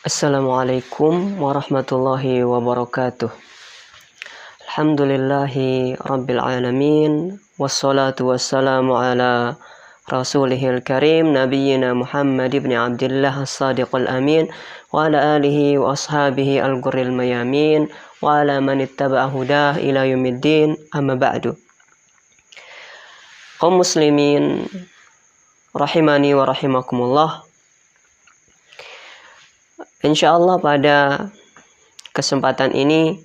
Assalamualaikum warahmatullahi wabarakatuh. Alhamdulillahi rabbil alamin. Wassalatu wassalamu ala rasulihil karim nabiyyina Muhammad ibn Abdullah as-sadiqul amin wa ala alihi wa ashabihi al-ghurril mayamin wa ala man ittaba'a hudah ila yaumiddin, amma ba'du. Kaum muslimin rahimani wa rahimakumullah. Insyaallah pada kesempatan ini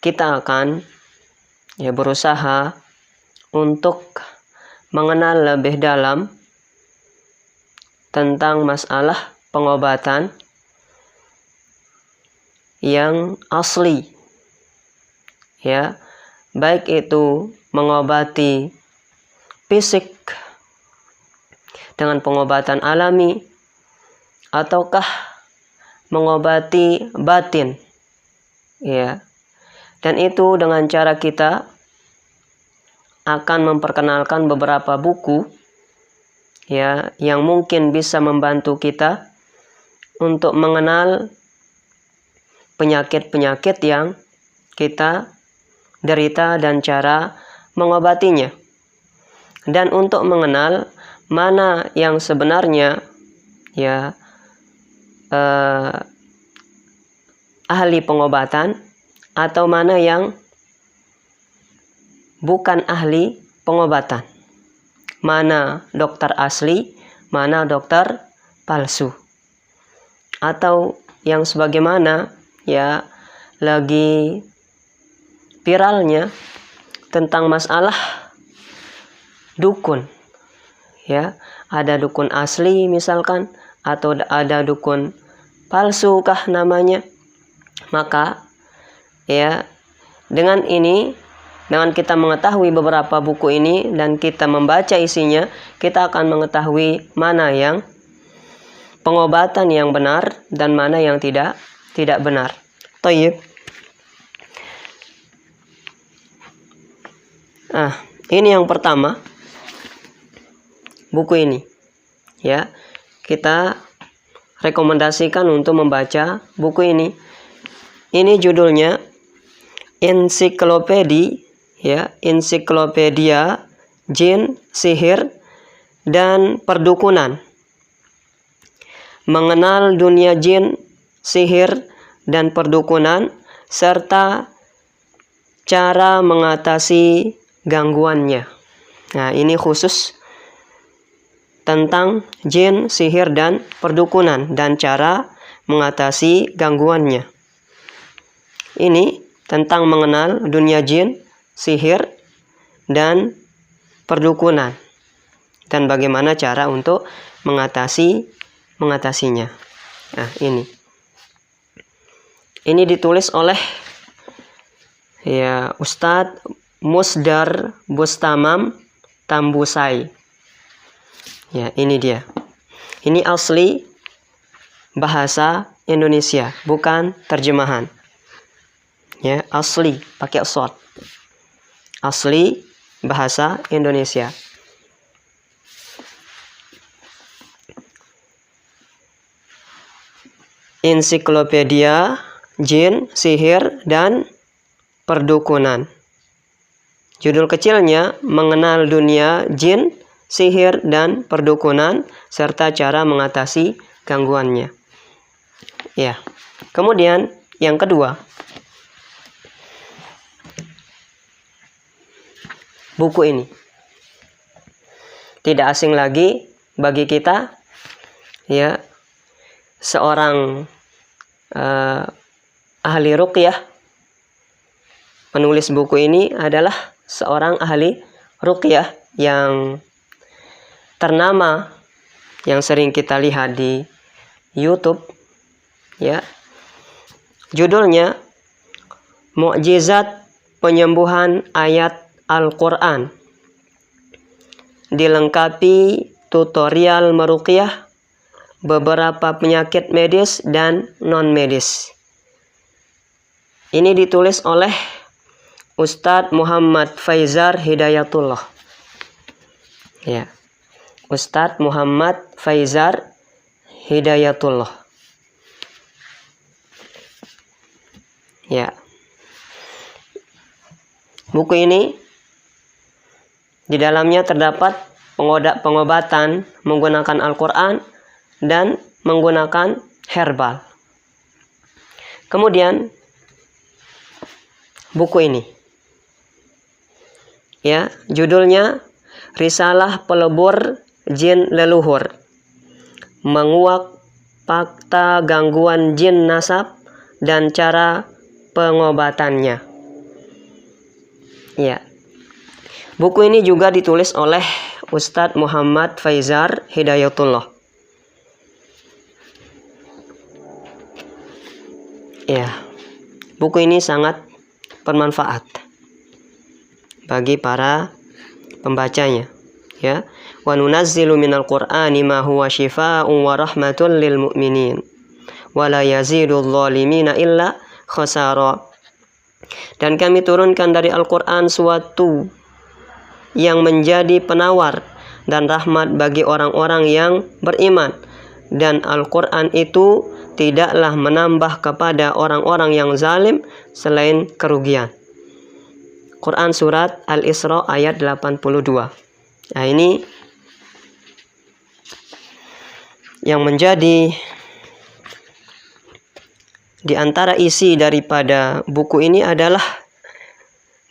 kita akan berusaha untuk mengenal lebih dalam tentang masalah pengobatan yang asli, baik itu mengobati fisik dengan pengobatan alami ataukah mengobati batin, dan itu dengan cara kita akan memperkenalkan beberapa buku yang mungkin bisa membantu kita untuk mengenal penyakit-penyakit yang kita derita dan cara mengobatinya, dan untuk mengenal mana yang sebenarnya ahli pengobatan atau mana yang bukan ahli pengobatan, mana dokter asli, mana dokter palsu, atau yang sebagaimana lagi viralnya tentang masalah dukun, ada dukun asli misalkan, atau ada dukun palsu kah namanya. Maka dengan kita mengetahui beberapa buku ini dan kita membaca isinya, kita akan mengetahui mana yang pengobatan yang benar dan mana yang tidak benar. Thayyib. Ini yang pertama, buku ini kita rekomendasikan untuk membaca buku ini. Ini judulnya Ensiklopedia Jin, Sihir, dan Perdukunan. Mengenal dunia jin, sihir, dan perdukunan, serta cara mengatasi gangguannya. Ini khusus tentang jin, sihir, dan perdukunan dan cara mengatasi gangguannya. Ini tentang mengenal dunia jin, sihir, dan perdukunan dan bagaimana cara untuk mengatasinya. Ini ditulis oleh Ustadz Musdar Bustamam Tambusai. Ini dia. Ini asli bahasa Indonesia, bukan terjemahan. Asli pakai short. Asli bahasa Indonesia. Ensiklopedia Jin, Sihir, dan Perdukunan. Judul kecilnya Mengenal Dunia Jin, Sihir, dan Perdukunan, serta cara mengatasi gangguannya. Kemudian yang kedua, buku ini tidak asing lagi bagi kita, seorang ahli ruqyah. Penulis buku ini adalah seorang ahli ruqyah yang ternama, yang sering kita lihat di YouTube. Judulnya Mukjizat Penyembuhan Ayat Al-Quran, dilengkapi tutorial meruqyah beberapa penyakit medis dan non-medis. Ini ditulis oleh Ustadz Muhammad Faizar Hidayatullah. Ustadz Muhammad Faizar Hidayatullah. Ya. Buku ini di dalamnya terdapat pengobatan menggunakan Al-Quran dan menggunakan herbal. Kemudian buku ini, ya, judulnya Risalah Pelebur Jin Leluhur, menguak fakta gangguan jin nasab dan cara pengobatannya. Ya. Buku ini juga ditulis oleh Ustadz Muhammad Faizar Hidayatullah. Ya. Buku ini sangat bermanfaat bagi para pembacanya, ya. Wa nunazzilu minal qur'ani ma huwa shifaa'un wa rahmatun lil mu'minin wa la yazidul zalimina illa khasara. Dan kami turunkan dari Al-Quran suatu yang menjadi penawar dan rahmat bagi orang-orang yang beriman, dan Al-Quran itu tidaklah menambah kepada orang-orang yang zalim selain kerugian. Quran surat Al-Isra ayat 82. Nah, ini yang menjadi di antara isi daripada buku ini adalah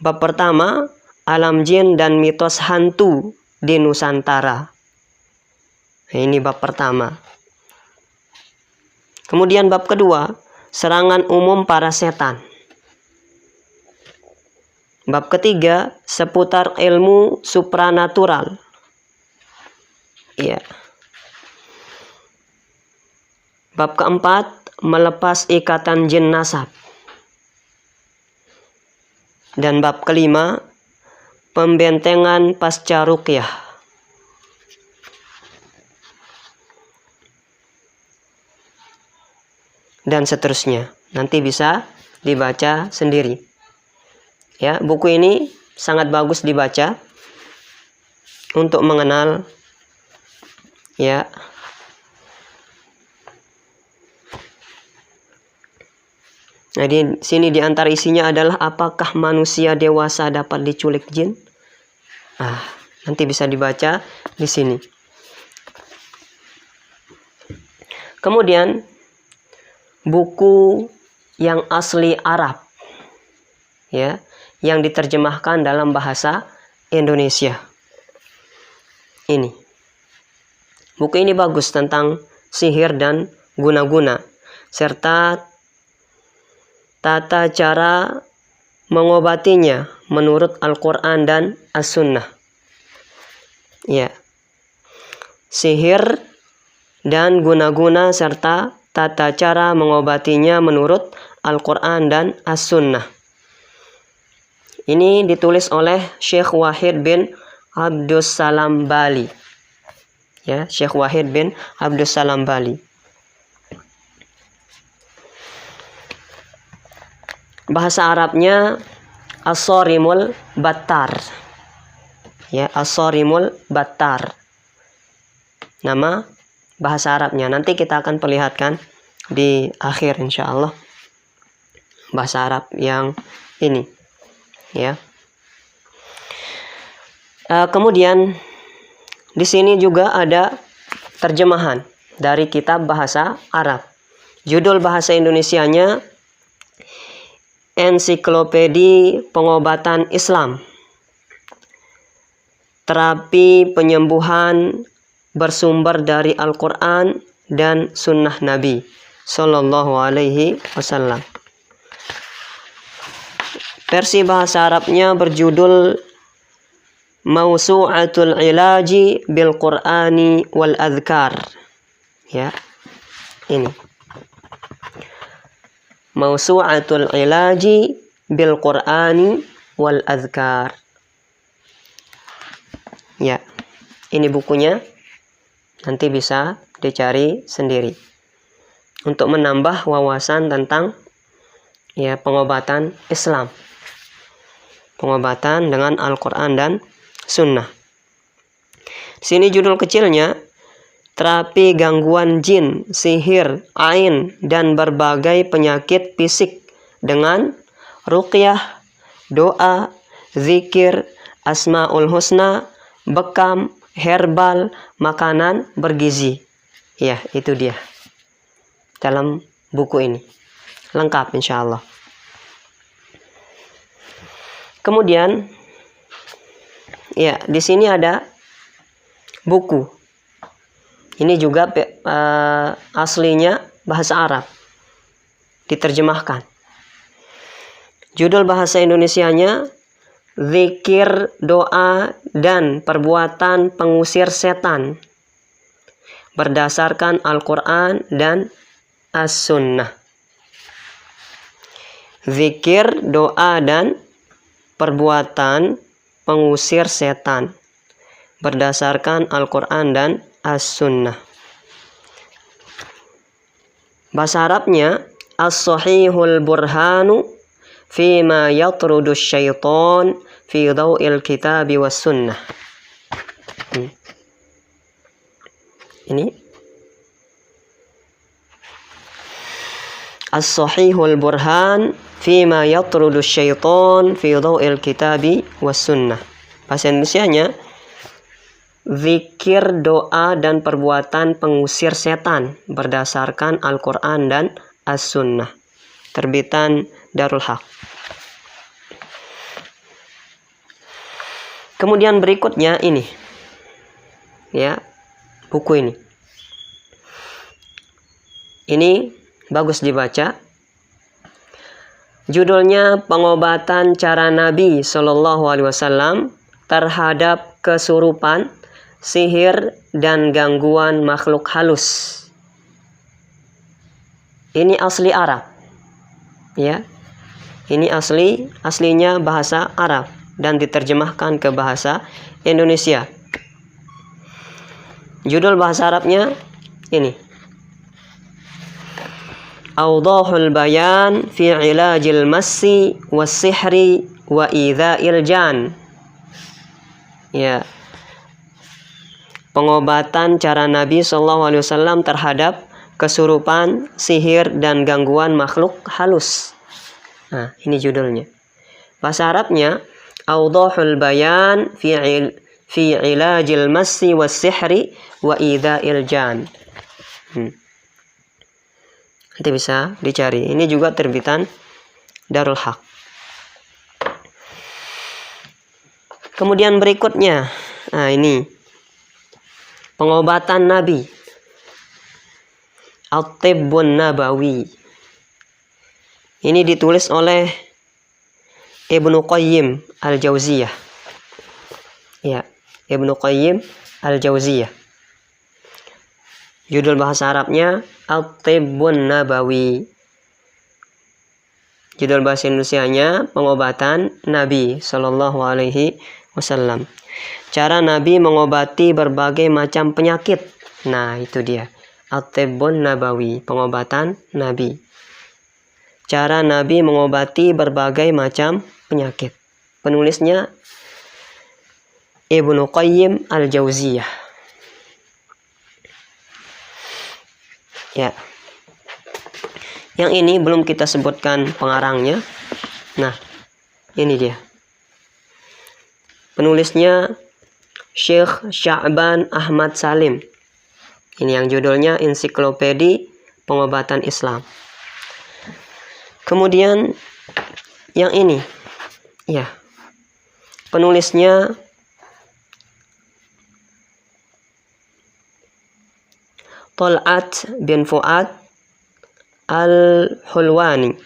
bab pertama, alam jin dan mitos hantu di Nusantara. Nah, ini bab pertama. Kemudian bab kedua, serangan umum para setan. Bab ketiga, seputar ilmu supranatural. Ya. Bab keempat, melepas ikatan jin nasab. Dan bab kelima, pembentengan pasca ruqyah. Dan seterusnya. Nanti bisa dibaca sendiri. Ya, buku ini sangat bagus dibaca untuk mengenal, ya, nah, di sini di antara isinya adalah apakah manusia dewasa dapat diculik jin? Nanti bisa dibaca di sini. Kemudian buku yang asli Arab, ya, yang diterjemahkan dalam bahasa Indonesia. Ini. Buku ini bagus tentang sihir dan guna-guna serta tata cara mengobatinya menurut Al-Quran dan As-Sunnah. Ya. Sihir dan guna-guna serta tata cara mengobatinya menurut Al-Quran dan As-Sunnah. Ini ditulis oleh Syekh Wahid bin Abdus Salam Bali. Ya, Syekh Wahid bin Abdus Salam Bali. Bahasa Arabnya As-Sarimul Battar. Ya, As-Sarimul Battar. Nama bahasa Arabnya. Nanti kita akan perlihatkan di akhir insyaallah bahasa Arab yang ini. Ya. Kemudian di sini juga ada terjemahan dari kitab bahasa Arab. Judul bahasa Indonesianya Ensiklopedi Pengobatan Islam. Terapi penyembuhan bersumber dari Al-Quran dan Sunnah Nabi Sallallahu Alaihi Wasallam. Versi bahasa Arabnya berjudul Mausu'atul Ilaji bil Qur'ani wal Adhkar. Ya. Ini. Mausu'atul Ilaji bil Qur'ani wal Adhkar. Ya. Ini bukunya. Nanti bisa dicari sendiri. Untuk menambah wawasan tentang, ya, pengobatan Islam. Pengobatan dengan Al-Quran dan Sunnah. Sini judul kecilnya terapi gangguan jin, sihir, ain, dan berbagai penyakit fisik dengan ruqyah, doa, zikir, asmaul husna, bekam, herbal, makanan bergizi. Ya, itu dia dalam buku ini. Lengkap insya Allah. Kemudian, ya, di sini ada buku. Ini juga aslinya bahasa Arab, diterjemahkan. Judul bahasa Indonesianya Zikir, Doa, dan Perbuatan Pengusir Setan berdasarkan Al-Quran dan As-Sunnah. Zikir, doa, dan perbuatan pengusir setan berdasarkan Al-Quran dan As-Sunnah. Bahasa Arabnya As-Sahihul Burhanu Fima Yatrudu Syaitan Fi Daw'il Kitabi Was Sunnah. Ini As-Sahihul Burhan Fima Yatrudu Syaitan Fi Daw'il Kitabi Was Sunnah. Bahasa Indonesianya zikir, doa, dan perbuatan pengusir setan berdasarkan Al-Quran dan As-Sunnah. Terbitan Darul Haq. Kemudian berikutnya ini, ya, buku ini. Ini bagus dibaca. Judulnya Pengobatan Cara Nabi Shallallahu Alaihi Wasallam terhadap kesurupan, sihir, dan gangguan makhluk halus. Ini asli Arab, ya. Ini aslinya bahasa Arab dan diterjemahkan ke bahasa Indonesia. Judul bahasa Arabnya ini, Awdahul Bayan fi Ilajil Massi was Sihri wa Idha'il Jan. Ya. Pengobatan cara Nabi SAW terhadap kesurupan, sihir, dan gangguan makhluk halus. Nah, ini judulnya. Bahasa Arabnya Awdahul Bayan fi Ilajil Massi was Sihri wa Idha'il Jan. Nanti bisa dicari. Ini juga terbitan Darul Haq. Kemudian berikutnya, nah ini pengobatan Nabi, At-Tibbun Nabawi. Ini ditulis oleh Ibnu Qayyim Al-Jauziyah. Ya, Ibnu Qayyim Al-Jauziyah. Judul bahasa Arabnya At-Tibbun Nabawi. Judul bahasa Indonesianya Pengobatan Nabi Sallallahu Alaihi Wasallam. Cara Nabi mengobati berbagai macam penyakit. Nah, itu dia. At-Tibbun Nabawi, pengobatan Nabi. Cara Nabi mengobati berbagai macam penyakit. Penulisnya Ibnu Qayyim Al-Jauziyah. Ya. Yang ini belum kita sebutkan pengarangnya. Nah, ini dia. Penulisnya Syekh Sya'ban Ahmad Salim. Ini yang judulnya Ensiklopedi Pengobatan Islam. Kemudian yang ini, ya, penulisnya Tol'at bin Fuad Al-Hulwani.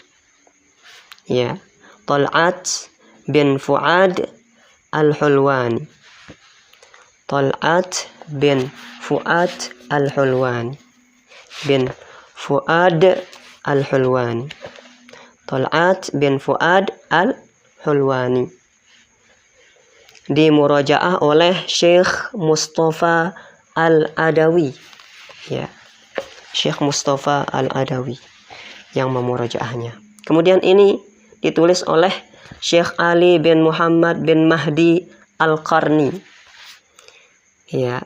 Ya, Tol'at bin Fuad Al-Hulwani. Tol'at bin Fuad Al-Hulwani. Bin Fuad Al-Hulwani. Tol'at bin Fuad Al-Hulwani. Dimurajaah oleh Syekh Mustafa Al-Adawi. Ya, Syekh Mustafa Al-Adawi yang memurajaahnya. Kemudian ini ditulis oleh Syekh Ali bin Muhammad bin Mahdi Al-Qarni. Ya,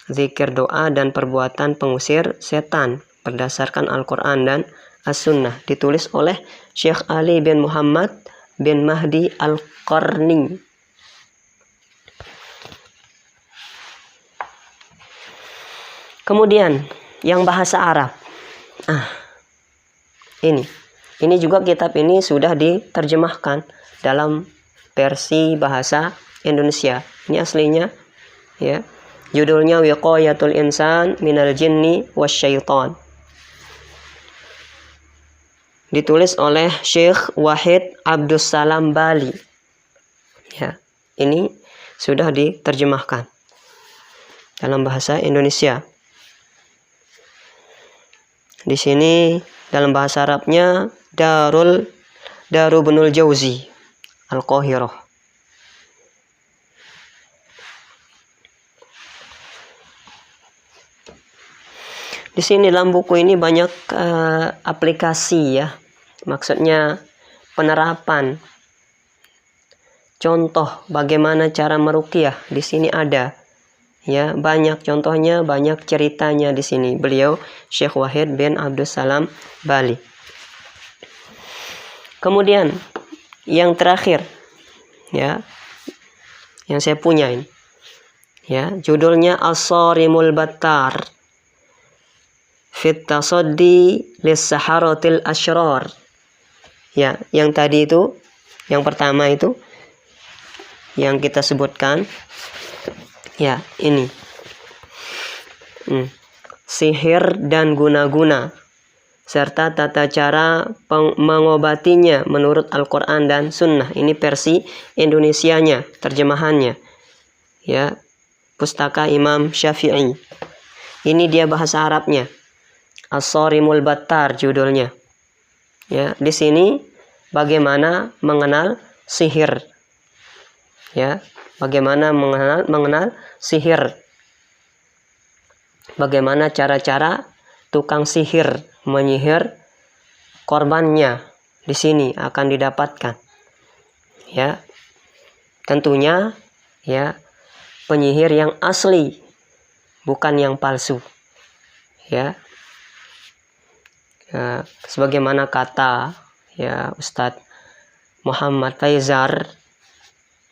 zikir, doa, dan perbuatan pengusir setan berdasarkan Al-Quran dan As-Sunnah, ditulis oleh Syekh Ali bin Muhammad bin Mahdi Al-Qarni. Kemudian yang bahasa Arab. Ini juga kitab ini sudah diterjemahkan dalam versi bahasa Indonesia. Ini aslinya ya. Judulnya Wiqayatul Insan Minal Jinni Wasyaitan. Ditulis oleh Syekh Wahid Abdussalam Bali. Ya, ini sudah diterjemahkan dalam bahasa Indonesia. Di sini dalam bahasa Arabnya Daru Ibnul Jauzi Al-Qahirah. Di sini dalam buku ini banyak aplikasi ya. Maksudnya penerapan. Contoh bagaimana cara meruqyah di sini ada. Ya, banyak contohnya, banyak ceritanya di sini. Beliau Syekh Wahid bin Abdussalam Bali. Kemudian yang terakhir ya, yang saya punya ini. Ya, judulnya As-Sarimul Battar Fit Tasaddi Lis-Saharatil Asyrar. Ya, yang tadi itu, yang pertama itu yang kita sebutkan. Ya, ini. Sihir dan guna-guna serta tata cara mengobatinya menurut Al-Quran dan Sunnah. Ini versi Indonesianya, terjemahannya. Ya, Pustaka Imam Syafi'i. Ini dia bahasa Arabnya. As-Sarimul Battar judulnya. Ya, di sini bagaimana mengenal sihir. Ya, bagaimana mengenal sihir. Bagaimana cara-cara tukang sihir menyihir korbannya di sini akan didapatkan. Ya. Tentunya ya, penyihir yang asli, bukan yang palsu. Ya. Sebagaimana kata ya Ustadz Muhammad Faizar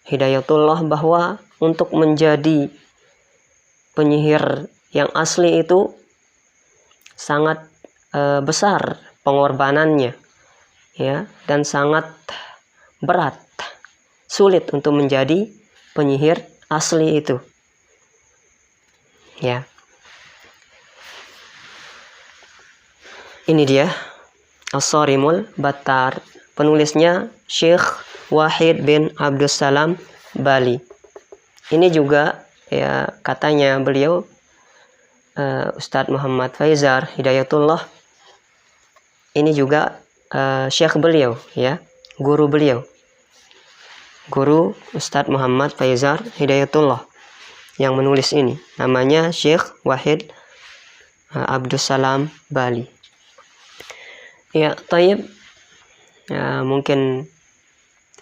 Hidayatullah bahwa untuk menjadi penyihir yang asli itu sangat besar pengorbanannya ya, dan sangat berat, sulit untuk menjadi penyihir asli itu. Ya. Ini dia As-Sarimul Battar. Penulisnya Syekh Wahid bin Abdussalam Bali. Ini juga ya, katanya beliau Ustadz Muhammad Faizar Hidayatullah. Ini juga syekh beliau ya, guru beliau. Guru Ustadz Muhammad Faizar Hidayatullah yang menulis ini. Namanya Syekh Wahid Abdussalam Bali. Ya, tayyib. Ya, mungkin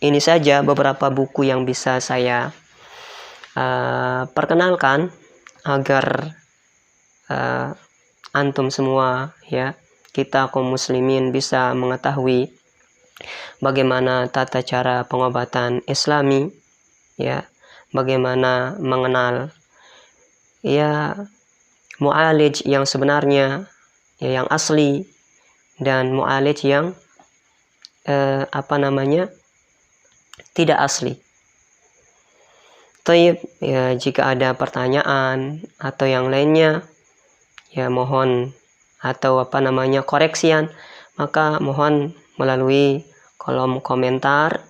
ini saja beberapa buku yang bisa saya perkenalkan agar antum semua ya, kita kaum muslimin bisa mengetahui bagaimana tata cara pengobatan Islami ya, bagaimana mengenal ya mu'alij yang sebenarnya ya, yang asli, dan mu'alij yang tidak asli. Taib, ya, jika ada pertanyaan atau yang lainnya ya mohon, atau koreksian, maka mohon melalui kolom komentar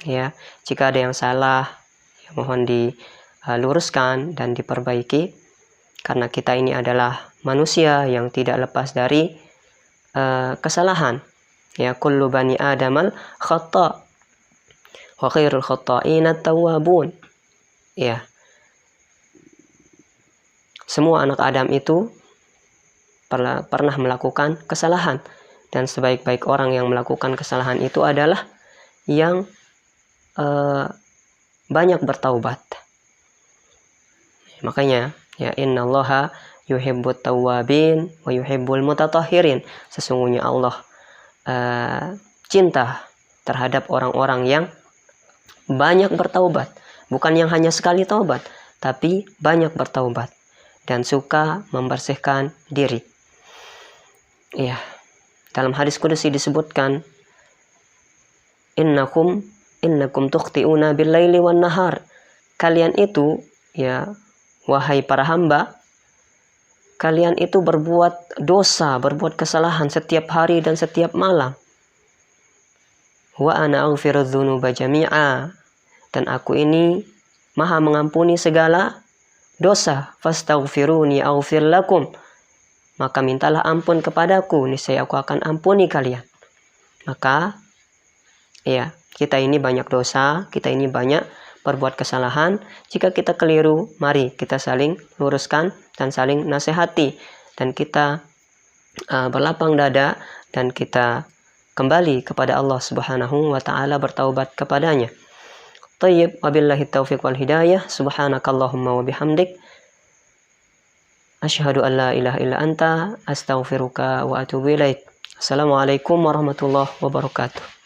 ya. Jika ada yang salah ya mohon diluruskan dan diperbaiki, karena kita ini adalah manusia yang tidak lepas dari kesalahan. Ya, kullu bani adamal khata' wa khairul khata'ina tawwabun. Ya, semua anak Adam itu pernah melakukan kesalahan, dan sebaik-baik orang yang melakukan kesalahan itu adalah yang banyak bertaubat. Makanya Ya, innallaha yuhibbut tawwabin wa yuhibbul mutatahhirin. Sesungguhnya Allah cinta terhadap orang-orang yang banyak bertaubat, bukan yang hanya sekali taubat, tapi banyak bertaubat dan suka membersihkan diri. Ya, dalam hadis qudsi disebutkan, innakum tukhti'una bil laili wan nahar. Kalian itu, ya, wahai para hamba, kalian itu berbuat dosa, berbuat kesalahan setiap hari dan setiap malam. Wa ana aghfiru dzunuba jami'a. Dan aku ini maha mengampuni segala dosa. Fastaghfiruni aghfir lakum. Maka mintalah ampun kepadaku, niscaya aku akan ampuni kalian. Maka, ya, kita ini banyak dosa, kita ini banyak berbuat kesalahan. Jika kita keliru, mari kita saling luruskan dan saling nasihati, dan kita berlapang dada dan kita kembali kepada Allah Subhanahu wa ta'ala, bertaubat kepadanya. Thayyib, wabillahi taufiq wal hidayah. Subhanakallahumma wa bihamdik, asyhadu an la ilaha illa anta, astaghfiruka wa atubu ilaik. Assalamualaikum warahmatullahi wabarakatuh.